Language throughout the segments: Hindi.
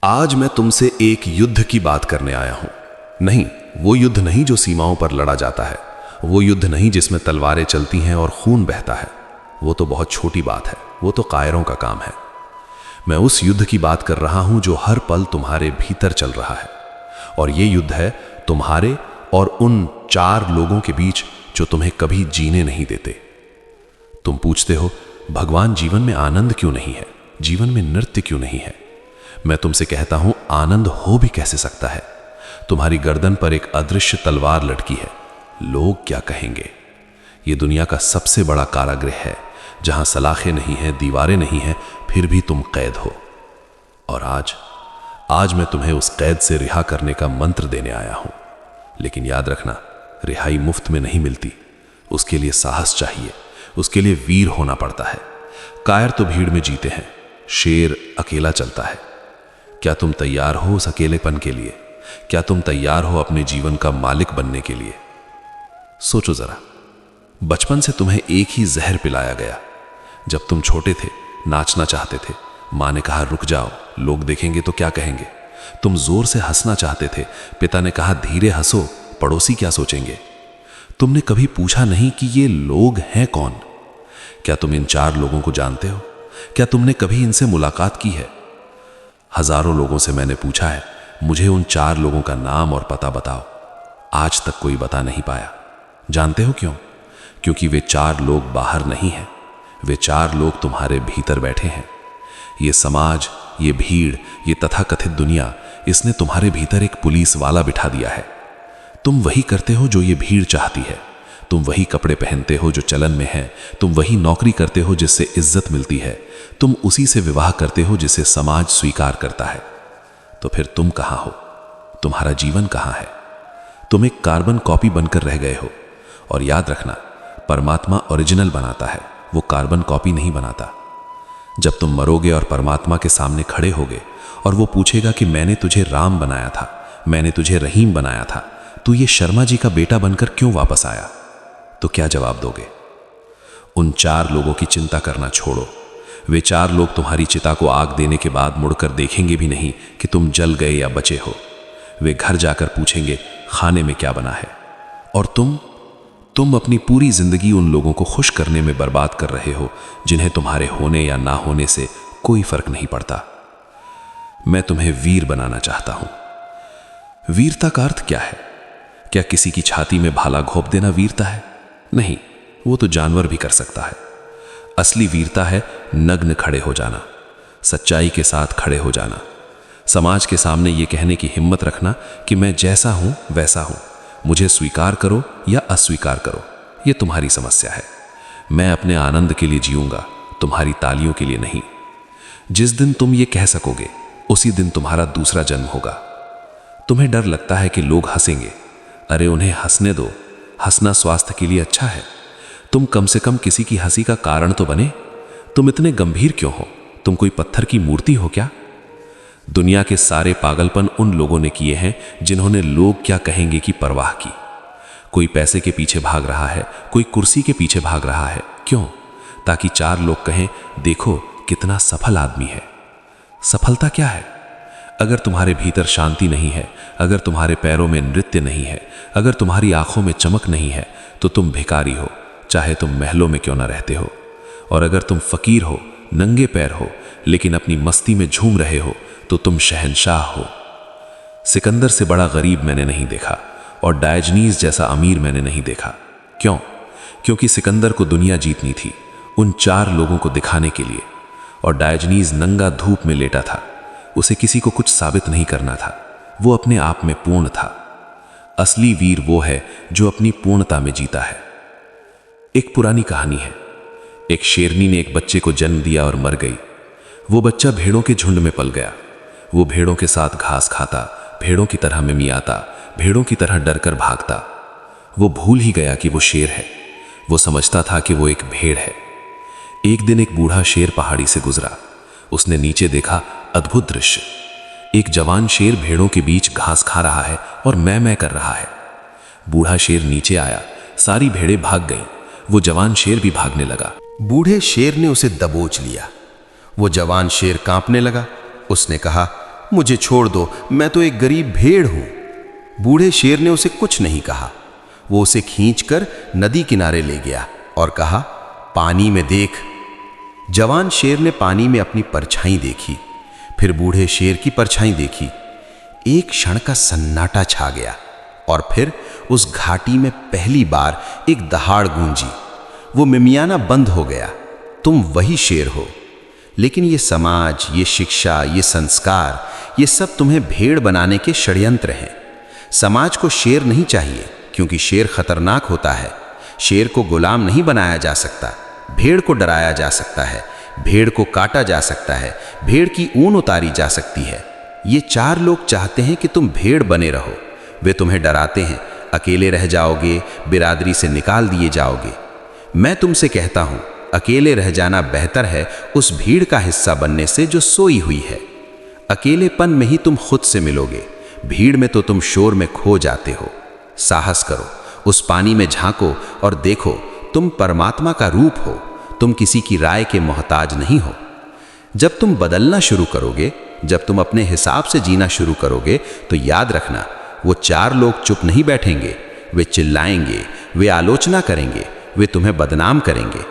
आज मैं तुमसे एक युद्ध की बात करने आया हूं। नहीं, वो युद्ध नहीं जो सीमाओं पर लड़ा जाता है, वो युद्ध नहीं जिसमें तलवारें चलती हैं और खून बहता है। वो तो बहुत छोटी बात है, वो तो कायरों का काम है। मैं उस युद्ध की बात कर रहा हूं जो हर पल तुम्हारे भीतर चल रहा है। और ये युद्ध है तुम्हारे और उन 4 लोगों के बीच जो तुम्हें कभी जीने नहीं देते। तुम पूछते हो, भगवान, जीवन में आनंद क्यों नहीं है, जीवन में नृत्य क्यों नहीं है? मैं तुमसे कहता हूं, आनंद हो भी कैसे सकता है? तुम्हारी गर्दन पर एक अदृश्य तलवार लटकी है। लोग क्या कहेंगे? यह दुनिया का सबसे बड़ा कारागृह है, जहां सलाखें नहीं हैं, दीवारें नहीं हैं, फिर भी तुम कैद हो। और आज मैं तुम्हें उस कैद से रिहा करने का मंत्र देने आया हूं। लेकिन याद रखना, रिहाई मुफ्त में नहीं मिलती। उसके लिए साहस चाहिए, उसके लिए वीर होना पड़ता है। कायर तो भीड़ में जीते हैं, शेर अकेला चलता है। क्या तुम तैयार हो उस अकेलेपन के लिए? क्या तुम तैयार हो अपने जीवन का मालिक बनने के लिए? सोचो जरा, बचपन से तुम्हें एक ही जहर पिलाया गया। जब तुम छोटे थे, नाचना चाहते थे, मां ने कहा रुक जाओ, लोग देखेंगे तो क्या कहेंगे। तुम जोर से हंसना चाहते थे, पिता ने कहा धीरे हंसो, पड़ोसी क्या सोचेंगे। तुमने कभी पूछा नहीं कि ये लोग हैं कौन? क्या तुम इन 4 लोगों को जानते हो? क्या तुमने कभी इनसे मुलाकात की है? हजारों लोगों से मैंने पूछा है, मुझे उन 4 लोगों का नाम और पता बताओ। आज तक कोई बता नहीं पाया। जानते हो क्यों? क्योंकि वे 4 लोग बाहर नहीं हैं, वे 4 लोग तुम्हारे भीतर बैठे हैं। ये समाज, ये भीड़, ये तथाकथित दुनिया, इसने तुम्हारे भीतर एक पुलिस वाला बिठा दिया है। तुम वही करते हो जो ये भीड़ चाहती है, तुम वही कपड़े पहनते हो जो चलन में है, तुम वही नौकरी करते हो जिससे इज्जत मिलती है, तुम उसी से विवाह करते हो जिसे समाज स्वीकार करता है। तो फिर तुम कहां हो? तुम्हारा जीवन कहां है? तुम एक कार्बन कॉपी बनकर रह गए हो। और याद रखना, परमात्मा ओरिजिनल बनाता है, वो कार्बन कॉपी नहीं बनाता। जब तुम मरोगे और परमात्मा के सामने खड़े होगे और वो पूछेगा कि मैंने तुझे राम बनाया था, मैंने तुझे रहीम बनाया था, तू ये शर्मा जी का बेटा बनकर क्यों वापस आया? तो क्या जवाब दोगे? उन 4 लोगों की चिंता करना छोड़ो। वे 4 लोग तुम्हारी चिता को आग देने के बाद मुड़कर देखेंगे भी नहीं कि तुम जल गए या बचे हो। वे घर जाकर पूछेंगे खाने में क्या बना है। और तुम अपनी पूरी जिंदगी उन लोगों को खुश करने में बर्बाद कर रहे हो जिन्हें तुम्हारे होने या ना होने से कोई फर्क नहीं पड़ता। मैं तुम्हें वीर बनाना चाहता हूं। वीरता का अर्थ क्या है? क्या किसी की छाती में भाला घोंप देना वीरता है? नहीं, वो तो जानवर भी कर सकता है। असली वीरता है नग्न खड़े हो जाना, सच्चाई के साथ खड़े हो जाना, समाज के सामने ये कहने की हिम्मत रखना कि मैं जैसा हूं वैसा हूं, मुझे स्वीकार करो या अस्वीकार करो, ये तुम्हारी समस्या है। मैं अपने आनंद के लिए जीऊंगा, तुम्हारी तालियों के लिए नहीं। जिस दिन तुम ये कह सकोगे, उसी दिन तुम्हारा दूसरा जन्म होगा। तुम्हें डर लगता है कि लोग हंसेंगे। अरे उन्हें हंसने दो, हंसना स्वास्थ्य के लिए अच्छा है। तुम कम से कम किसी की हंसी का कारण तो बने। तुम इतने गंभीर क्यों हो? तुम कोई पत्थर की मूर्ति हो क्या? दुनिया के सारे पागलपन उन लोगों ने किए हैं जिन्होंने लोग क्या कहेंगे की परवाह की। कोई पैसे के पीछे भाग रहा है, कोई कुर्सी के पीछे भाग रहा है। क्यों? ताकि 4 लोग कहें देखो कितना सफल आदमी है। सफलता क्या है? अगर तुम्हारे भीतर शांति नहीं है, अगर तुम्हारे पैरों में नृत्य नहीं है, अगर तुम्हारी आंखों में चमक नहीं है, तो तुम भिखारी हो, चाहे तुम महलों में क्यों ना रहते हो। और अगर तुम फकीर हो, नंगे पैर हो, लेकिन अपनी मस्ती में झूम रहे हो, तो तुम शहंशाह हो। सिकंदर से बड़ा गरीब मैंने नहीं देखा और डायजनीज जैसा अमीर मैंने नहीं देखा। क्यों? क्योंकि सिकंदर को दुनिया जीतनी थी उन 4 लोगों को दिखाने के लिए, और डायजनीज नंगा धूप में लेटा था। उसे किसी को कुछ साबित नहीं करना था, वो अपने आप में पूर्ण था। असली वीर वो है जो अपनी पूर्णता में जीता है। एक पुरानी कहानी है। एक शेरनी ने एक बच्चे को जन्म दिया और मर गई। वो बच्चा भेड़ों के झुंड में पल गया। वो भेड़ों के साथ घास खाता, भेड़ों की तरह मिमियाता, भेड़ों की तरह डरकर भागता। वो भूल ही गया कि वो शेर है। वो समझता था कि वो एक भेड़ है। एक दिन एक बूढ़ा शेर पहाड़ी से गुजरा। उसने नीचे देखा अद्भुत दृश्य। एक जवान शेर भेड़ों के बीच घास खा रहा है और मैं कर रहा है। बूढ़ा शेर नीचे आया, सारी भेड़ें भाग गईं। वो जवान शेर भी भागने लगा। बूढ़े शेर ने उसे दबोच लिया। वो जवान शेर कांपने लगा। उसने कहा, मुझे छोड़ दो, मैं तो एक गरीब भेड़ हूं। बूढ़े शेर ने उसे कुछ नहीं कहा। वो उसे खींचकर नदी किनारे ले गया और कहा, पानी में देख। जवान शेर ने पानी में अपनी परछाई देखी, फिर बूढ़े शेर की परछाई देखी। एक क्षण का सन्नाटा छा गया और फिर उस घाटी में पहली बार एक दहाड़ गूंजी। वो मिमियाना बंद हो गया। तुम वही शेर हो, लेकिन ये समाज, ये शिक्षा, ये संस्कार, ये सब तुम्हें भेड़ बनाने के षड्यंत्र हैं। समाज को शेर नहीं चाहिए, क्योंकि शेर खतरनाक होता है। शेर को गुलाम नहीं बनाया जा सकता। भेड़ को डराया जा सकता है, भेड़ को काटा जा सकता है, भेड़ की ऊन उतारी जा सकती है। ये चार लोग चाहते हैं कि तुम भेड़ बने रहो। वे तुम्हें डराते हैं, अकेले रह जाओगे, बिरादरी से निकाल दिए जाओगे। मैं तुमसे कहता हूं, अकेले रह जाना बेहतर है उस भीड़ का हिस्सा बनने से जो सोई हुई है। अकेलेपन में ही तुम खुद से मिलोगे, भीड़ में तो तुम शोर में खो जाते हो। साहस करो, उस पानी में झांको और देखो, तुम परमात्मा का रूप हो। तुम किसी की राय के मोहताज नहीं हो। जब तुम बदलना शुरू करोगे, जब तुम अपने हिसाब से जीना शुरू करोगे, तो याद रखना, वो चार लोग चुप नहीं बैठेंगे। वे चिल्लाएंगे, वे आलोचना करेंगे, वे तुम्हें बदनाम करेंगे।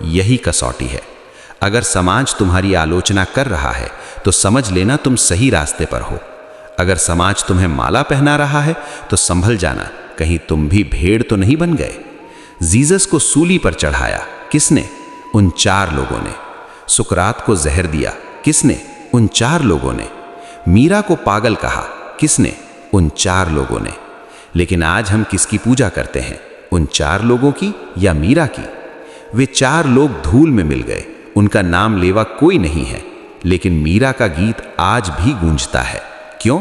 यही कसौटी है। अगर समाज तुम्हारी आलोचना कर रहा है तो समझ लेना तुम सही रास्ते पर हो। अगर समाज तुम्हें माला पहना रहा है तो संभल जाना, कहीं तुम भी भेड़ तो नहीं बन गए। जीसस को सूली पर चढ़ाया किसने? उन चार लोगों ने। सुकरात को जहर दिया किसने? उन चार लोगों ने। मीरा को पागल कहा किसने? उन चार लोगों ने। लेकिन आज हम किसकी पूजा करते हैं? उन चार लोगों की या मीरा की? वे चार लोग धूल में मिल गए, उनका नाम लेवा कोई नहीं है, लेकिन मीरा का गीत आज भी गूंजता है। क्यों?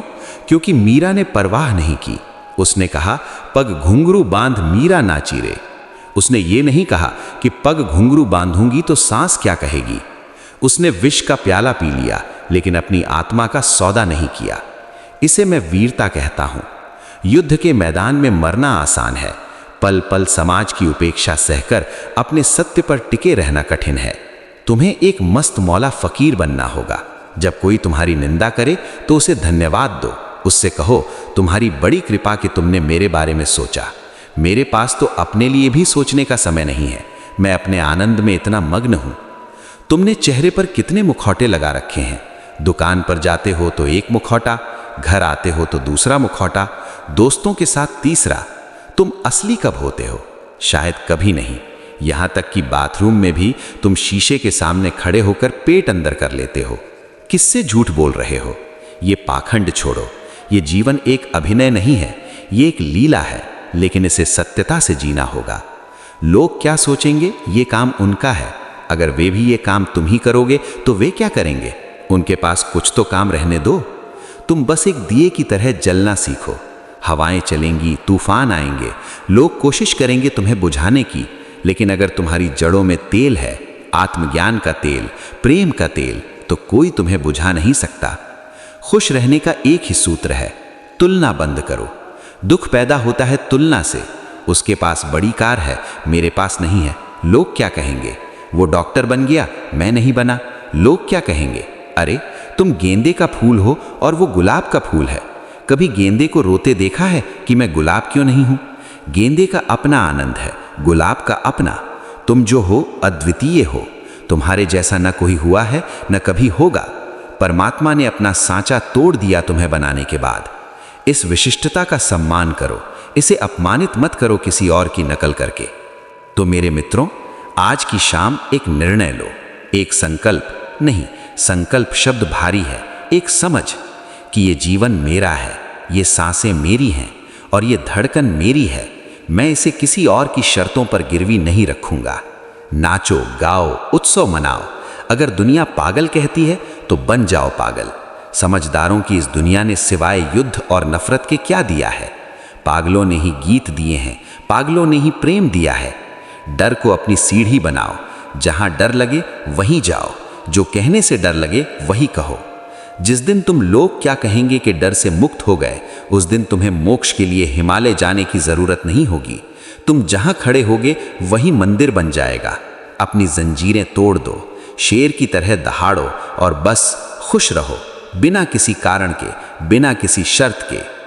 क्योंकि मीरा ने परवाह नहीं की। उसने कहा, पग घुंघरू बांध मीरा नाची रे। उसने ये नहीं कहा कि पग घुंघरू बांधूंगी तो सांस क्या कहेगी। उसने विष का प्याला पी लिया, लेकिन अपनी आत्मा का सौदा नहीं किया। इसे मैं वीरता कहता हूं। युद्ध के मैदान में मरना आसान है, पल पल समाज की उपेक्षा सहकर अपने सत्य पर टिके रहना कठिन है। तुम्हें एक मस्त मौला फकीर बनना होगा। जब कोई तुम्हारी निंदा करे तो उसे धन्यवाद दो। उससे कहो, तुम्हारी बड़ी कृपा कि तुमने मेरे बारे में सोचा। मेरे पास तो अपने लिए भी सोचने का समय नहीं है, मैं अपने आनंद में इतना मग्न हूं। तुमने चेहरे पर कितने मुखौटे लगा रखे हैं। दुकान पर जाते हो तो एक मुखौटा, घर आते हो तो दूसरा मुखौटा, दोस्तों के साथ तीसरा। तुम असली कब होते हो? शायद कभी नहीं। यहां तक कि बाथरूम में भी तुम शीशे के सामने खड़े होकर पेट अंदर कर लेते हो। किससे झूठ बोल रहे हो? ये पाखंड छोड़ो। ये जीवन एक अभिनय नहीं है, ये एक लीला है, लेकिन इसे सत्यता से जीना होगा। लोग क्या सोचेंगे, ये काम उनका है। अगर वे भी ये काम तुम ही करोगे तो वे क्या करेंगे? उनके पास कुछ तो काम रहने दो। तुम बस एक दिए की तरह जलना सीखो। हवाएं चलेंगी, तूफान आएंगे, लोग कोशिश करेंगे तुम्हें बुझाने की, लेकिन अगर तुम्हारी जड़ों में तेल है, आत्मज्ञान का तेल, प्रेम का तेल, तो कोई तुम्हें बुझा नहीं सकता। खुश रहने का एक ही सूत्र है, तुलना बंद करो। दुख पैदा होता है तुलना से। उसके पास बड़ी कार है, मेरे पास नहीं है, लोग क्या कहेंगे? वो डॉक्टर बन गया, मैं नहीं बना, लोग क्या कहेंगे? अरे तुम गेंदे का फूल हो और वो गुलाब का फूल है। कभी गेंदे को रोते देखा है कि मैं गुलाब क्यों नहीं हूं? गेंदे का अपना आनंद है, गुलाब का अपना। तुम जो हो अद्वितीय हो। तुम्हारे जैसा न कोई हुआ है, न कभी होगा। परमात्मा ने अपना सांचा तोड़ दिया तुम्हें बनाने के बाद। इस विशिष्टता का सम्मान करो, इसे अपमानित मत करो किसी और की नकल करके। तो मेरे मित्रों, आज की शाम एक निर्णय लो, एक संकल्प नहीं, संकल्प शब्द भारी है, एक समझ कि ये जीवन मेरा है, ये सांसें मेरी हैं और ये धड़कन मेरी है। मैं इसे किसी और की शर्तों पर गिरवी नहीं रखूंगा। नाचो, गाओ, उत्सव मनाओ। अगर दुनिया पागल कहती है तो बन जाओ पागल। समझदारों की इस दुनिया ने सिवाय युद्ध और नफरत के क्या दिया है? पागलों ने ही गीत दिए हैं, पागलों ने ही प्रेम दिया है। डर को अपनी सीढ़ी बनाओ, जहां डर लगे वहीं जाओ, जो कहने से डर लगे वही कहो। जिस दिन तुम लोग क्या कहेंगे कि डर से मुक्त हो गए, उस दिन तुम्हें मोक्ष के लिए हिमालय जाने की जरूरत नहीं होगी। तुम जहां खड़े होगे वही मंदिर बन जाएगा। अपनी जंजीरें तोड़ दो, शेर की तरह दहाड़ो और बस खुश रहो। बिना किसी कारण के, बिना किसी शर्त के